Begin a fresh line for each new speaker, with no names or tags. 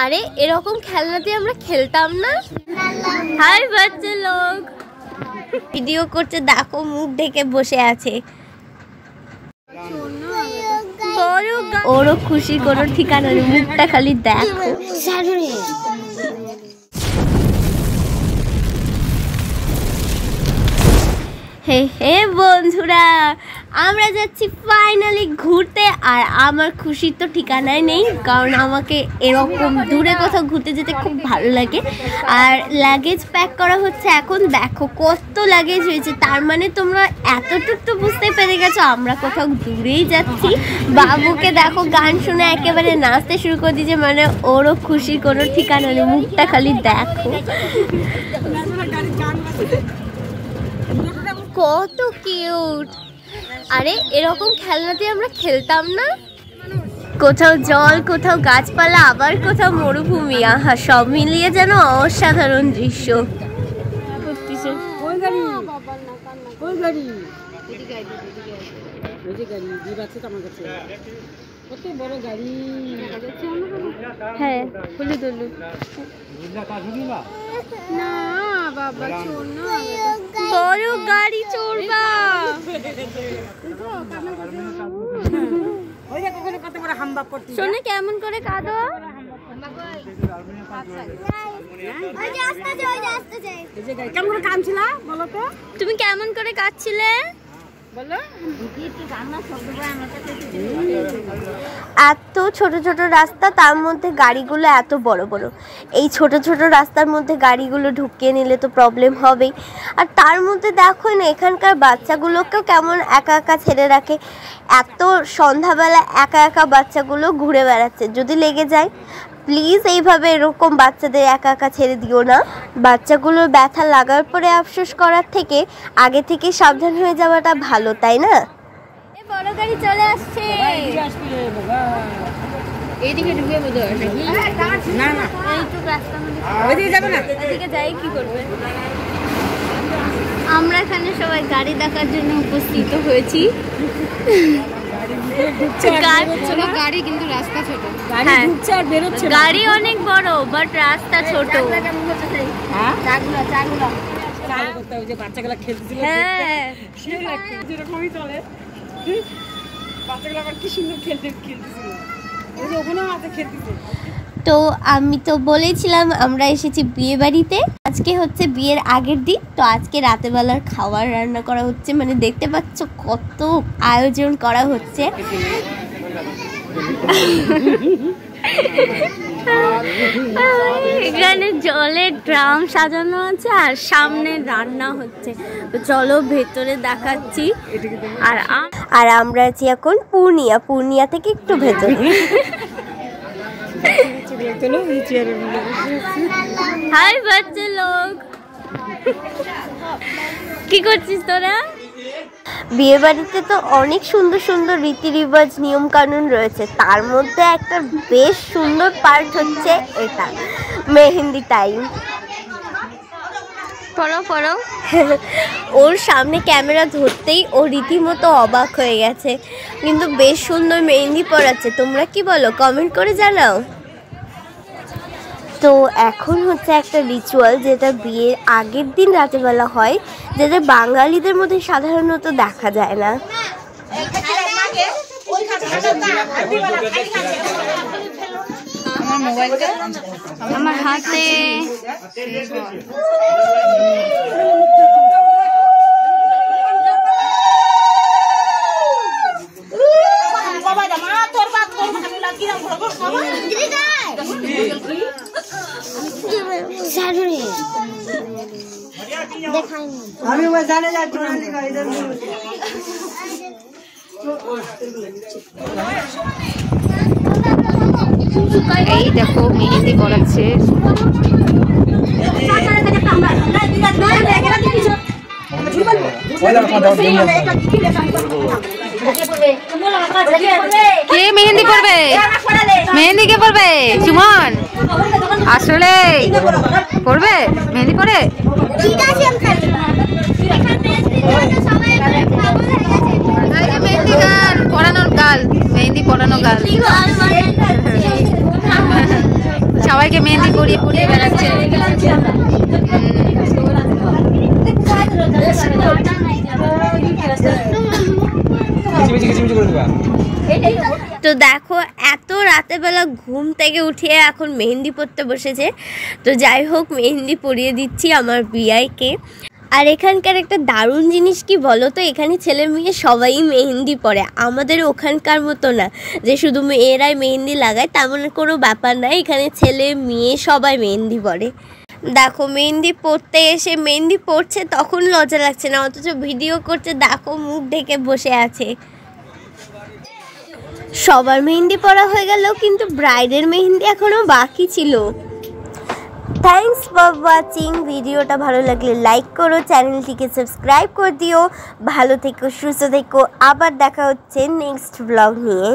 আরে এরকম খেলনাতে আমরা খেলতাম না। হাই বাচ্চা লোক, ভিডিও করছে, দেখো মুখ ঢেকে বসে আছে। ওরও খুশি কোনো ঠিকানা নেই, মুখটা খালি দেখো। হে হে বন্ধুরা, আমরা যাচ্ছি ফাইনালি ঘুরতে। আর আমার খুশির তো ঠিকানাই নেই, কারণ আমাকে এরকম দূরে কোথাও ঘুরতে যেতে খুব ভালো লাগে। আর লাগেজ প্যাক করা হচ্ছে এখন। দেখো কত লাগেজ হয়েছে, তার মানে তোমরা এতটুকু তো বুঝতে পেরে গেছো আমরা কোথাও দূরেই যাচ্ছি। বাবুকে দেখো গান শুনে একেবারে নাচতে শুরু করে দিয়েছে, মানে ওরও খুশির কোনো ঠিকানা নেই, মুখটা খালি দেখো। কত কিউট। আরে এরকম খেলনাতে আমরা খেলতাম না? কোথাও জল, কোথাও গাছপালা, আবার কোথাও মরুভূমি। আহা, সব মিলিয়ে যেন অসাধারণ দৃশ্য। হ্যাঁ, না বাবা, বড় গাড়ি চড়বা। শোনে কেমন করে কাঁদো। তুমি কেমন করে কাঁদছিলে? এত ছোট ছোট রাস্তা, তার মধ্যে গাড়িগুলো এত বড় বড়। এই ছোট ছোট রাস্তার মধ্যে গাড়িগুলো ঢুকিয়ে নিলে তো প্রবলেম হবেই। আর তার মধ্যে দেখো না, এখানকার বাচ্চাগুলোকেও কেমন একা একা ছেড়ে রাখে। এত সন্ধ্যাবেলা একা একা বাচ্চাগুলো ঘুরে বেড়াচ্ছে, যদি লেগে যায়। প্লিজ এইভাবে এরকম বাচ্চাদের একা একা ছেড়ে দিও না। বাচ্চাগুলোর ব্যথা লাগার পরে আফসোস করার থেকে আগে থেকে সাবধান হয়ে যাওয়াটা ভালো, তাই না? বড় গাড়ি চলে আসছে। এইদিকে ঢুকে বোধহয় নাকি? না না, এইটুকু রাস্তা ওইদিকে যাবে না, এদিকে যাই কি করবে? আমরা এখানে সবাই গাড়ি দেখার জন্য উপস্থিত হয়েছি। গাড়ি কিন্তু রাস্তা ছোট। গাড়ি অনেক বড়, বাট রাস্তা ছোট। তো আমি তো বলেছিলাম আমরা এসেছি বিয়ে বাড়িতে। আজকে হচ্ছে বিয়ের আগের দিন, তো আজকে রাতের বেলার খাবার রান্না করা হচ্ছে। মানে দেখতে পাচ্ছ কত আয়োজন করা হচ্ছে। এখানে জলের ড্রাম সাজানো আছে আর সামনে রান্না হচ্ছে। তো চলো ভেতরে দেখাচ্ছি। আর আমরা আছি এখন পূর্ণিয়া থেকে একটু ভেতরে। হাই বাচ্চা লোক, কি করছিস তোরা? বিয়ে বাড়িতে তো অনেক সুন্দর সুন্দর রীতি রিবাজ, নিয়ম কানুন রয়েছে। তার মধ্যে একটা বেশ সুন্দর পার্ট হচ্ছে এটা, মেহেন্দি টাইম। পড়ো ওর সামনে ক্যামেরা ধরতেই ও রীতিমতো অবাক হয়ে গেছে, কিন্তু বেশ সুন্দর মেহেন্দি পড়াচ্ছে। তোমরা কি বলো, কমেন্ট করে জানাও। তো এখন হচ্ছে একটা রিচুয়াল, যেটা বিয়ের আগের দিন রাতেরবেলা হয়, যেটা বাঙালিদের মধ্যে সাধারণত দেখা যায় না। আমার মোবাইলটা আমার হাতে। এই দেখো মেহেন্দি করাচ্ছে। কে মেহেন্দি করবে? মেহেন্দি কে করবে? সুমন আসলে করবে মেহেন্দি করে। মেহেন্দি গান পড়ানোর গাল, মেহেন্দি পড়ানো গাল।
সবাইকে মেহেন্দি পরিয়ে পরিয়ে বেড়াচ্ছে।
তো দেখো এত রাতের বেলা ঘুম থেকে উঠিয়ে এখন মেহেন্দি পরতে বসেছে। তো যাই হোক মেহেন্দি পরিয়ে দিচ্ছি আমার বিয়াইকে। আর এখানকার একটা দারুণ জিনিস কি বলো তো, এখানে ছেলে মেয়ে সবাই মেহেন্দি পরে, আমাদের ওখানকার মতো না যে শুধু মেয়েরাই মেহেন্দি লাগায়, তেমন কোনো ব্যাপার না, এখানে ছেলে মেয়ে সবাই মেহেন্দি পরে। দেখো মেহেন্দি পরতে এসে মেহেন্দি পরছে তখন লজ্জা লাগছে না, অথচ ভিডিও করছে দেখো মুখ ঢেকে বসে আছে। সবার মেহেন্দি পরা হয়ে গেল কিন্তু ব্রাইডের মেহেন্দি এখনো বাকি ছিল। Thanks for watching. ভিডিওটা ভালো লাগলে লাইক করো, চ্যানেলটিকে সাবস্ক্রাইব করে দিও। ভালো থেকো, সুস্থ থেকো, আবার দেখা হচ্ছে নেক্সট ব্লগ নিয়ে।